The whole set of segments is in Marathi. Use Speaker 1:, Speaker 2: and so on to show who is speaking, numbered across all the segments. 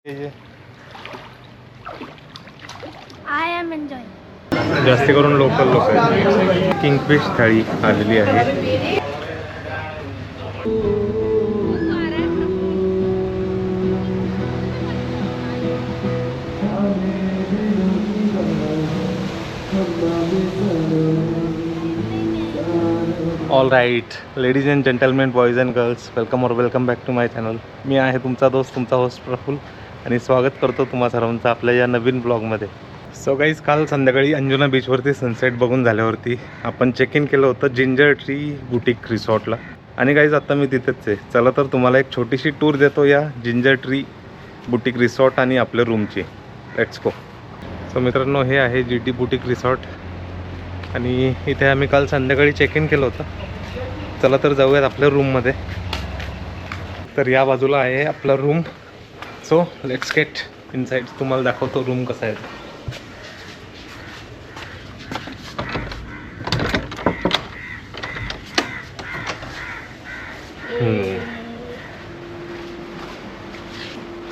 Speaker 1: I am enjoying.
Speaker 2: जास्त करून लोकल लोक आहेत. किंगफिश थाळी आलेली आहे. All right ladies and gentlemen, boys and girls, welcome back to my channel. मी आहे तुमचा दोस्त, तुमचा होस्ट प्रफुल, आणि स्वागत करतो तुम्हा सर्वांचं आपल्या या नवीन ब्लॉगमध्ये. सो गाईज, काल संध्याकाळी अंजुना बीचवरती सनसेट बघून झाल्यावरती आपण चेक इन केलं होतं जिंजर ट्री बुटीक रिसॉर्टला. आणि गाईज आता मी तिथेच आहे. चला तर तुम्हाला एक छोटीशी टूर देतो या जिंजर ट्री बुटीक रिसॉर्ट आणि आपल्या रूमची. Let's go. सो मित्रांनो, हे आहे GT बुटीक रिसॉर्ट आणि इथे आम्ही काल संध्याकाळी चेक इन केलं होतं. चला तर जाऊयात आपल्या रूममध्ये. तर या बाजूला आहे आपला room. So let's get inside. तुम्हाला दाखवतो रूम कसा आहे.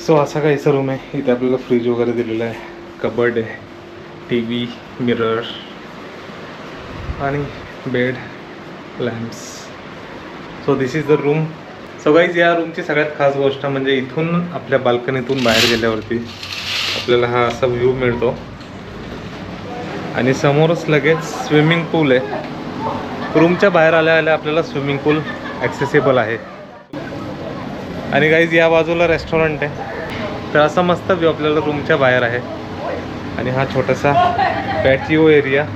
Speaker 2: सो असा काहीसा रूम आहे. इथे आपल्याला फ्रीज वगैरे दिलेला आहे, कबर्ड आहे, TV, मिरर आणि bed, lamps. So this is the room. So guys, या रूमची सगळ्यात खास गोष्ट म्हणजे इथून आपल्या बाल्कनीतून बाहेर गेल्यावरती आपल्याला हा असा व्ह्यू मिळतो आणि समोरच लगेच स्विमिंग पूल आहे. रूमच्या बाहेर आल्या आल्या आपल्याला स्विमिंग पूल ॲक्सेसिबल आहे. आणि गाईज, या बाजूला रेस्टॉरंट आहे. तर असा मस्त व्ह्यू आपल्याला रूमच्या बाहेर आहे. आणि हा छोटासा पॅटिओ एरिया.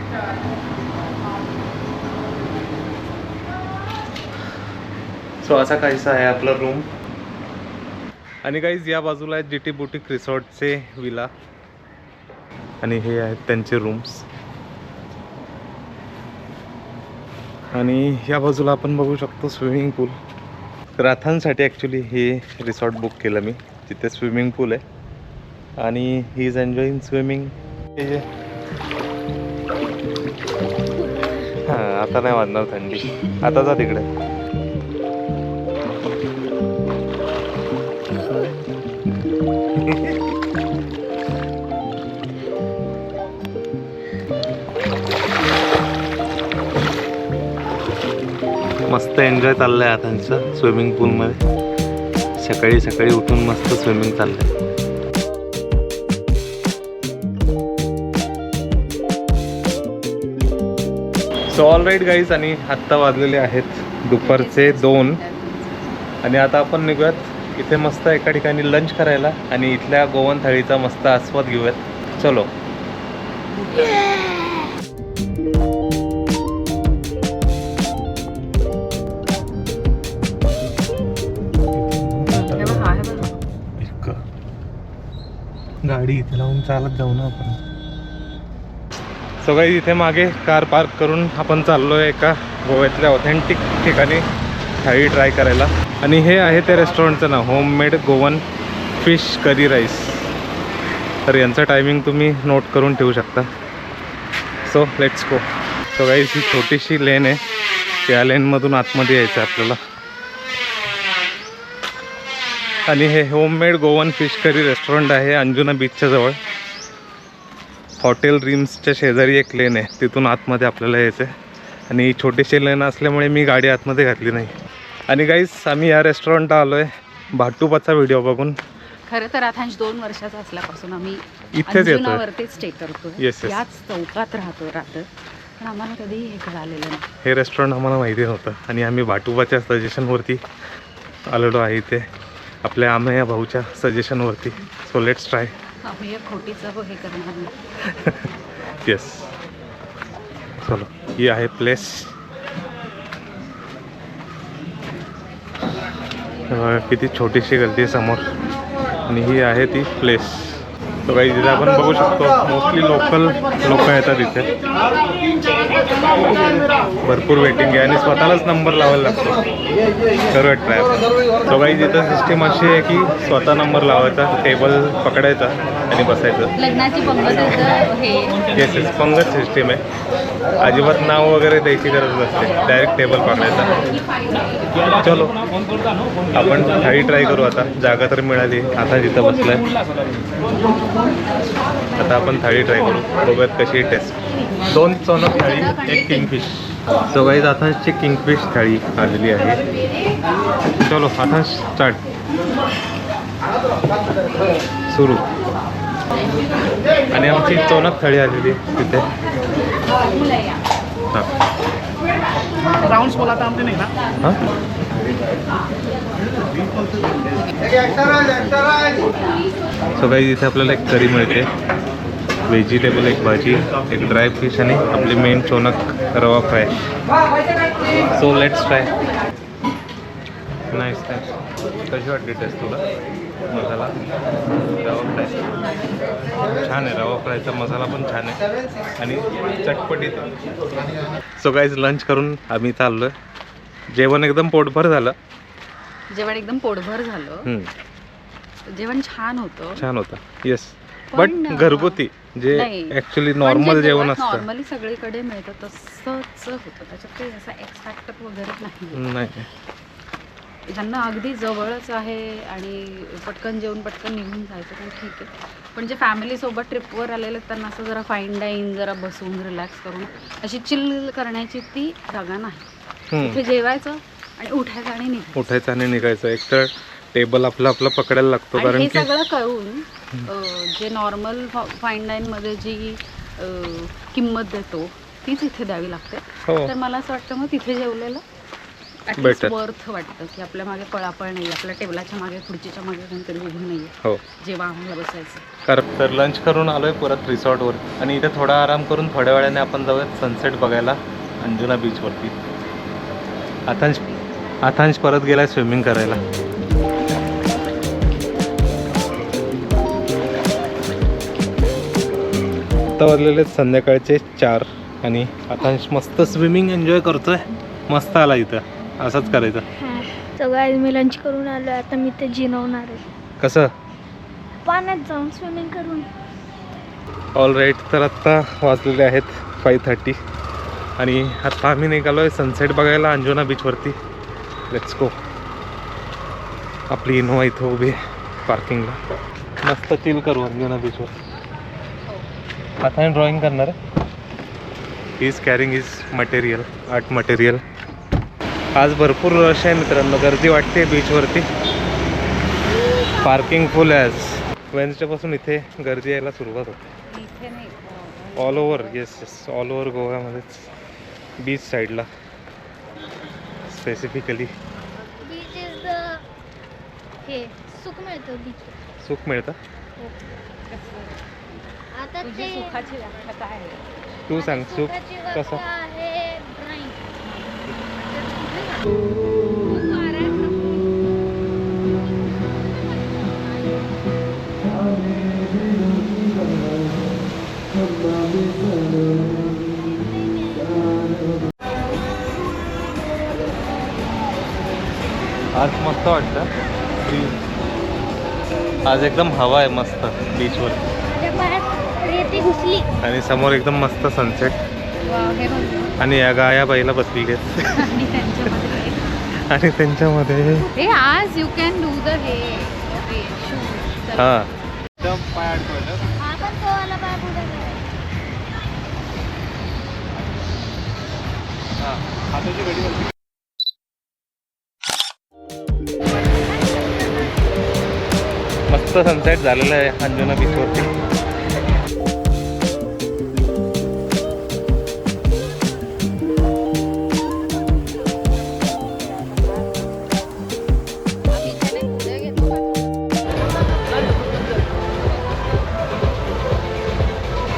Speaker 2: सो असा काहीसा आहे आपला रूम. आणि गाईज, या बाजूला आहेत GT बुटीक रिसॉर्टचे विला आणि हे आहेत त्यांचे रूम्स. आणि या बाजूला आपण बघू शकतो स्विमिंग पूल. राथांसाठी ॲक्च्युली हे रिसॉर्ट बुक केलं मी. तिथे स्विमिंग पूल आहे आणि ही इज एन्जॉईंग स्विमिंग. हां, आता नाही वाजणार थंडी. आता जा तिकडे. मस्त एन्जॉय चाललंय आहे त्यांचं स्विमिंग पूलमध्ये. सकाळी सकाळी उठून मस्त स्विमिंग चाललंय. सो ऑल राईट गाईज, आणि आत्ता वाजलेले आहेत दुपारचे 2 आणि आता आपण निघूयात इथे मस्त एका ठिकाणी लंच करायला आणि इथल्या गोवन थाळीचा मस्त आस्वाद घेऊयात. चलो. गाडी इथे लावून चालत जाऊ ना आपण. सो गाईज, इथे मागे कार पार्क करून आपण चाललोय एका गोव्यातल्या ऑथेंटिक ठिकाणी थाळी ट्राय करायला. आणि हे आहे त्या रेस्टॉरंटचं नाव, homemade Goan fish curry rice. तर यांचं टायमिंग तुम्ही नोट करून ठेवू शकता. So let's go. So guys, ही छोटीशी लेन आहे. त्या लेनमधून आतमध्ये यायचं आहे आपल्याला. आणि हे होममेड गोवन फिश करी रेस्टॉरंट आहे अंजुना बीचच्या जवळ. हॉटेल ड्रीम्सच्या शेजारी एक लेन आहे, तिथून आतमध्ये आपल्याला यायचं आहे. आणि छोटीशी लेन असल्यामुळे मी गाडी आतमध्ये घातली नाही. आणि गाईज, आम्ही या रेस्टॉरंटला आलो आहे भाटुबाचा व्हिडिओ बघून.
Speaker 3: खरं तर आथांश 2 वर्षाचा असल्यापासून आम्ही
Speaker 2: इथेच येतो,
Speaker 3: वरतीच स्टे करतो. याच चौकात राहतो पण आम्हाला कधी हे कळालेलं नाही.
Speaker 2: हे रेस्टॉरंट आम्हाला माहिती नव्हतं आणि आम्ही भाटुबाच्या सजेशनवरती आलेलो आहे इथे, आपल्या आम्ही या भाऊच्या सजेशनवरती. So let's try.
Speaker 3: आम्ही एक खोटीचं हे करणार नाही.
Speaker 2: येस, चलो. ही आहे प्लेस. किती छोटीशी गल्ली आहे समोर आणि ही आहे ती प्लेस. तो काही तिथे आपण बघू शकतो मोस्टली लोकल लोक येतात इथे. भरपूर वेटिंग आहे आणि स्वतःलाच नंबर लावायला लागतो. सर्व ट्राय. तो काही तिथं सिस्टीम अशी आहे की स्वतः नंबर लावायचा, टेबल पकडायचा आणि बसायचं.
Speaker 3: लग्नाची पंगत
Speaker 2: येस, पंगत सिस्टीम आहे. अजिबात नाव वगैरे द्यायची गरज नसते, डायरेक्ट टेबल पकडायचा. चलो आपण थाळी ट्राय करू आता. जागा तर मिळाली, आता जिथं बसलाय. आता आपण थाळी ट्राय करू, बघूयात कशी टेस्ट. 2 चणक थाळी, 1 किंगफिश. सो गाईज आताची किंगफिश थाळी आलेली आहे. चलो आता स्टार्ट, सुरू. आणि आमची चौनक थाळी आलेली तिथे.
Speaker 4: राउंड्स बोला था हमने नहीं ना.
Speaker 2: हां सो गाईज इथे आपल्याला एक करी मिळते, व्हेजिटेबल एक भाजी, एक ड्राय फिश आणि आपली मेन चोनक रवा fry. So let's try. Nice nice. कशी वाटली टेस्ट तुला? मसाला रवा फ्राय छान आहे. रवा फ्रायचा मसाला पण छान आहे आणि चटपटीत. सो गाईज लंच करून आम्ही चाललो. जेवण एकदम पोटभर झालं.
Speaker 3: जेवण एकदम पोटभर झालं. जेवण छान होतं.
Speaker 2: छान होतं. येस, बट घरगुती जे ऍक्च्युली नॉर्मल जेवण असतं,
Speaker 3: नॉर्मली सगळीकडे मिळतं तसंच होतं. त्याच्यात काही असा एक्स फॅक्टर वगैरे नाही. ज्यांना अगदी जवळच आहे आणि पटकन जेवून पटकन निघून जायचं पण ठीक आहे. पण जे फॅमिलीसोबत ट्रिपवर आलेले त्यांना असं जरा फाईन डाईन, जरा बसून रिलॅक्स करून अशी चिल करण्याची ती जागा नाही. तिथे जेवायचं आणि उठायचं आणि निघायचं.
Speaker 2: एक तर टेबल आपलं पकडायला लागतो, कारण
Speaker 3: हे सगळं कळून जे नॉर्मल फाईन डाईन मध्ये जी किंमत देतो तीच इथे द्यावी लागते. तर मला असं वाटतं मग तिथे जेवलेलं
Speaker 2: बेटर
Speaker 3: वर्थ वाटतं की आपल्या मागे पळापळ नाही, आपल्या टेबलाच्या मागे खुर्चीच्या मागे कोणतरी उभं नाही
Speaker 2: हो
Speaker 3: जेव्हा आम्हाला बसायचं.
Speaker 2: तर लंच करून आलोय परत रिसॉर्टवर आणि इथे थोडा आराम करून थोड्या वेळाने आपण जाऊयात सनसेट बघायला अंजुना बीचवरती. आथांश परत गेलाय स्विमिंग करायला. आता वाजलेले संध्याकाळचे 4 आणि आथांश मस्त स्विमिंग एन्जॉय करतोय. मस्त आला इथं, असंच करायचं.
Speaker 1: सगळं मी लंच करून आलो. आता मी ते जिनवणार आहे.
Speaker 2: कसं?
Speaker 1: पाण्यात जाऊन स्विमिंग करून.
Speaker 2: All right. तर आत्ता वाजलेले आहेत 5:30 आणि आत्ता आम्ही निघालो आहे सनसेट बघायला अंजुना बीचवरती. Let's go. आपली इनोवा इथं उभी पार्किंगला. मस्त चिल करू अंजुना बीचवर. आता ड्रॉइंग करणार आहे. He is carrying is material, art material. आज भरपूर रश आहे मित्रांनो, गर्दी वाटते बीचवरती. पार्किंग फुल आहे आज. वेन्सडेपासून इथे गर्दी यायला सुरुवात होते. All over. Yes all over गोव्यामध्येच बीच साईडला स्पेसिफिकली.
Speaker 1: बीच इज द हे सुख मिळतं बीच.
Speaker 2: सुख मिळतं.
Speaker 1: आता ते
Speaker 3: सुखाची व्याख्या काय आहे?
Speaker 2: तू सांग सुख कसं?
Speaker 1: आहे ड्रॉइंग.
Speaker 2: आज मस्त वाटतं. आज एकदम हवा आहे मस्त बीचवर
Speaker 1: रेती घुसली
Speaker 2: आणि समोर एकदम मस्त सनसेट. आणि या गाया बाईला बसलेली आहेत आणि त्यांच्यामध्ये
Speaker 3: हे आज यू कॅन डू द हे
Speaker 2: हां
Speaker 1: आपण तो वाला पाय पुढे
Speaker 2: मस्त सनसेट झालेला आहे अंजुना बीचवरती.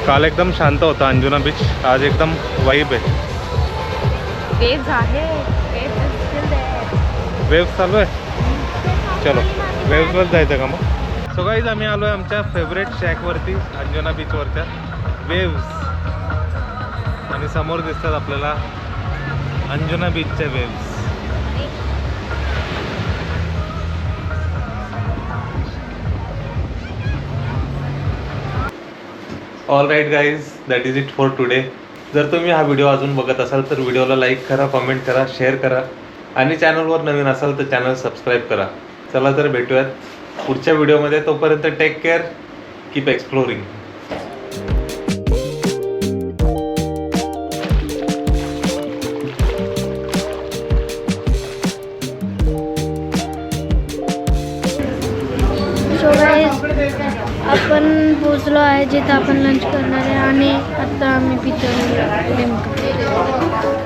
Speaker 2: काल एकदम शांत होता अंजुना बीच, आज एकदम वाईब आहे.
Speaker 3: वेव्स आहे.
Speaker 2: वेव्स चालू आहे. चलो वेव्सवर जायचं का मग? सो गाईज आम्ही आलो आहे आमच्या फेवरेट शॅकवरती अंजुना बीचवरच्या. वेव्स आणि समोर दिसतात आपल्याला अंजुना बीचच्या waves. All right guys, that is it for today. जर तुम्ही हा व्हिडिओ अजून बघत असाल तर व्हिडिओला लाईक करा, कमेंट करा, शेअर करा आणि चॅनलवर नवीन असाल तर चॅनल सबस्क्राईब करा. चला तर भेटूयात पुढच्या व्हिडिओमध्ये. तोपर्यंत take care, keep exploring.
Speaker 1: So guys आपण पोचलो आहे जिथं आपण लंच करणार आहे आणि आता आम्ही पितो लिंबू.